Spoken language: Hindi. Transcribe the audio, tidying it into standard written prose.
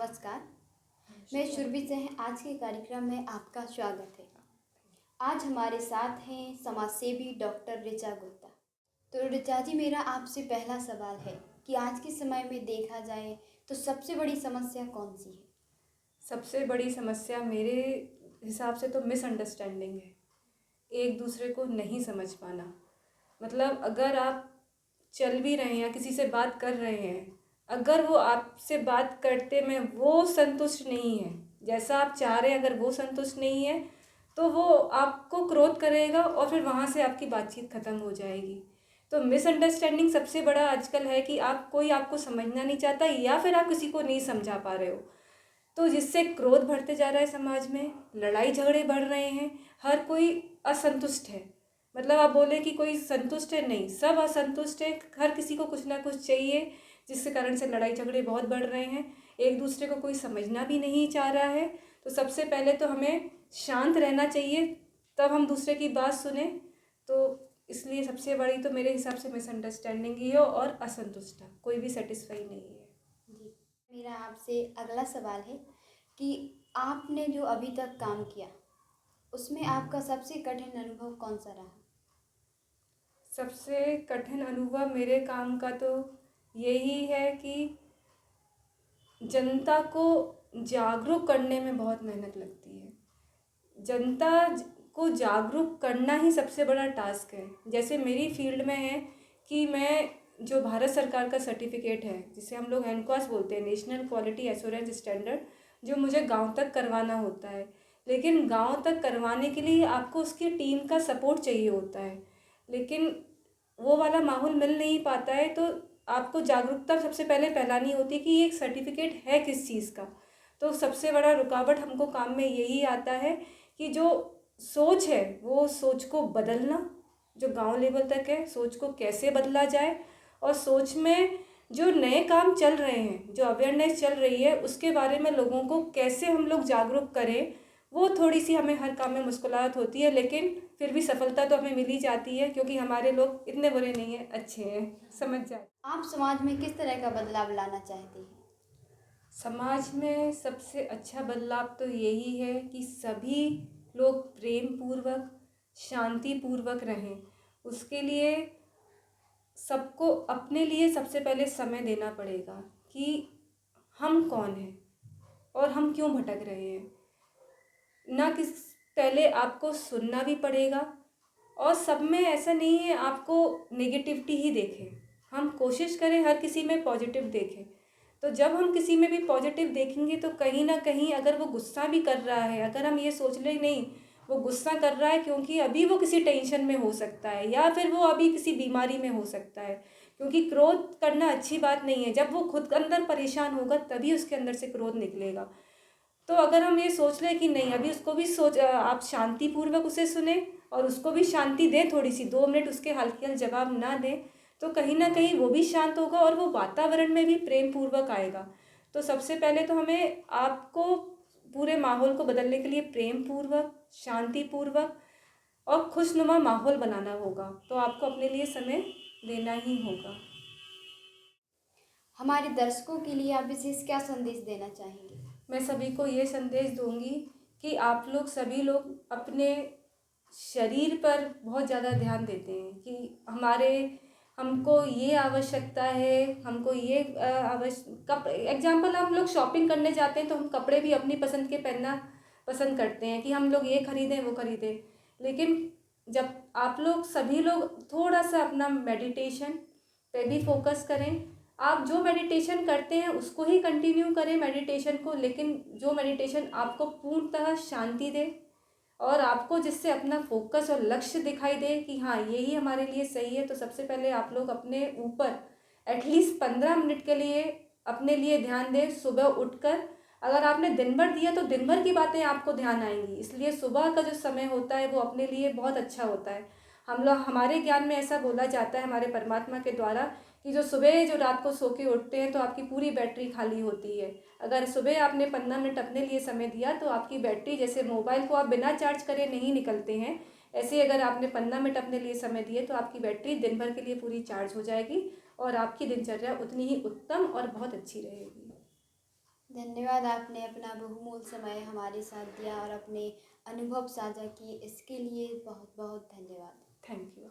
नमस्कार, मैं शुरभी सिंह। आज के कार्यक्रम में आपका स्वागत है। आज हमारे साथ हैं समाजसेवी डॉक्टर ऋचा गुप्ता। तो ऋचा जी, मेरा आपसे पहला सवाल है कि आज के समय में देखा जाए तो सबसे बड़ी समस्या कौन सी है? सबसे बड़ी समस्या मेरे हिसाब से तो मिसअंडरस्टैंडिंग है। एक दूसरे को नहीं समझ पाना। मतलब अगर आप चल भी रहे हैं या किसी से बात कर रहे हैं, अगर वो आपसे बात करते में वो संतुष्ट नहीं है, जैसा आप चाह रहे हैं, अगर वो संतुष्ट नहीं है तो वो आपको क्रोध करेगा और फिर वहाँ से आपकी बातचीत ख़त्म हो जाएगी। तो मिसअंडरस्टैंडिंग सबसे बड़ा आजकल है कि कोई आपको समझना नहीं चाहता या फिर आप किसी को नहीं समझा पा रहे हो, तो जिससे क्रोध बढ़ते जा रहा है, समाज में लड़ाई झगड़े बढ़ रहे हैं, हर कोई असंतुष्ट है। मतलब आप बोले कि कोई संतुष्ट है, नहीं, सब असंतुष्ट है। हर किसी को कुछ ना कुछ चाहिए, जिसके कारण से लड़ाई झगड़े बहुत बढ़ रहे हैं। एक दूसरे को कोई समझना भी नहीं चाह रहा है। तो सबसे पहले तो हमें शांत रहना चाहिए, तब हम दूसरे की बात सुने। तो इसलिए सबसे बड़ी तो मेरे हिसाब से मिसअंडरस्टैंडिंग ही हो और असंतुष्टता, कोई भी सेटिस्फाई नहीं है। जी, मेरा आपसे अगला सवाल है कि आपने जो अभी तक काम किया उसमें आपका सबसे कठिन अनुभव कौन सा रहा? सबसे कठिन अनुभव मेरे काम का तो यही है कि जनता को जागरूक करने में बहुत मेहनत लगती है। को जागरूक करना ही सबसे बड़ा टास्क है। जैसे मेरी फील्ड में है कि मैं जो भारत सरकार का सर्टिफिकेट है, जिसे हम लोग एनक्वास बोलते हैं, नेशनल क्वालिटी एश्योरेंस स्टैंडर्ड, जो मुझे गांव तक करवाना होता है। लेकिन गांव तक करवाने के लिए आपको उसकी टीम का सपोर्ट चाहिए होता है, लेकिन वो वाला माहौल मिल नहीं पाता है। तो आपको जागरूकता सबसे पहले फैलानी होती है कि ये एक सर्टिफिकेट है किस चीज़ का। तो सबसे बड़ा रुकावट हमको काम में यही आता है कि जो सोच है वो सोच को बदलना, जो गांव लेवल तक है, सोच को कैसे बदला जाए, और सोच में जो नए काम चल रहे हैं, जो अवेयरनेस चल रही है, उसके बारे में लोगों को कैसे हम लोग जागरूक करें। वो थोड़ी सी हमें हर काम में मुश्किलात होती है, लेकिन फिर भी सफलता तो हमें मिल ही जाती है, क्योंकि हमारे लोग इतने बुरे नहीं हैं, अच्छे हैं, समझ जाए। आप समाज में किस तरह का बदलाव लाना चाहती हैं? समाज में सबसे अच्छा बदलाव तो यही है कि सभी लोग प्रेम पूर्वक, शांति पूर्वक रहें। उसके लिए सबको अपने लिए सबसे पहले समय देना पड़ेगा कि हम कौन हैं और हम क्यों भटक रहे हैं। ना किस पहले आपको सुनना भी पड़ेगा, और सब में ऐसा नहीं है आपको नेगेटिविटी ही देखें। हम कोशिश करें हर किसी में पॉजिटिव देखें। तो जब हम किसी में भी पॉजिटिव देखेंगे तो कहीं ना कहीं, अगर वो गुस्सा भी कर रहा है, अगर हम ये सोच लें नहीं, वो गुस्सा कर रहा है क्योंकि अभी वो किसी टेंशन में हो सकता है, या फिर वो अभी किसी बीमारी में हो सकता है, क्योंकि क्रोध करना अच्छी बात नहीं है। जब वो खुद अंदर परेशान होगा तभी उसके अंदर से क्रोध निकलेगा। तो अगर हम ये सोच लें कि नहीं, अभी उसको भी आप शांतिपूर्वक उसे सुने और उसको भी शांति दें, थोड़ी सी 2 मिनट उसके हल्के हल्के जवाब ना दें, तो कहीं ना कहीं वो भी शांत होगा और वो वातावरण में भी प्रेम पूर्वक आएगा। तो सबसे पहले तो हमें आपको पूरे माहौल को बदलने के लिए प्रेम पूर्वक, शांति पूर्वक और खुशनुमा माहौल बनाना होगा। तो आपको अपने लिए समय देना ही होगा। हमारे दर्शकों के लिए आप विशेष क्या संदेश देना चाहेंगे? मैं सभी को ये संदेश दूंगी कि आप लोग सभी लोग अपने शरीर पर बहुत ज़्यादा ध्यान देते हैं कि हमको ये आवश्यकता है, हमको ये एग्जाम्पल, हम लोग शॉपिंग करने जाते हैं तो हम कपड़े भी अपनी पसंद के पहनना पसंद करते हैं कि हम लोग ये खरीदें वो खरीदें। लेकिन जब आप लोग सभी लोग थोड़ा सा अपना मेडिटेशन पे भी फोकस करें, आप जो मेडिटेशन करते हैं उसको ही कंटिन्यू करें मेडिटेशन को, लेकिन जो मेडिटेशन आपको पूर्णतः शांति दे और आपको जिससे अपना फोकस और लक्ष्य दिखाई दे कि हाँ यही हमारे लिए सही है। तो सबसे पहले आप लोग अपने ऊपर एटलीस्ट 15 मिनट के लिए अपने लिए ध्यान दें। सुबह उठकर अगर आपने दिन भर दिया तो दिन भर की बातें आपको ध्यान आएंगी, इसलिए सुबह का जो समय होता है वो अपने लिए बहुत अच्छा होता है। हमारे ज्ञान में ऐसा बोला जाता है हमारे परमात्मा के द्वारा कि जो रात को सो के उठते हैं तो आपकी पूरी बैटरी खाली होती है। अगर सुबह आपने 15 मिनट अपने लिए समय दिया तो आपकी बैटरी, जैसे मोबाइल को आप बिना चार्ज करे नहीं निकलते हैं, ऐसे अगर आपने 15 मिनट अपने लिए समय दिए तो आपकी बैटरी दिन भर के लिए पूरी चार्ज हो जाएगी और आपकी दिनचर्या उतनी ही उत्तम और बहुत अच्छी रहेगी। धन्यवाद, आपने अपना बहुमूल्य समय हमारे साथ दिया और अपने अनुभव साझा किए, इसके लिए बहुत बहुत धन्यवाद। Thank you.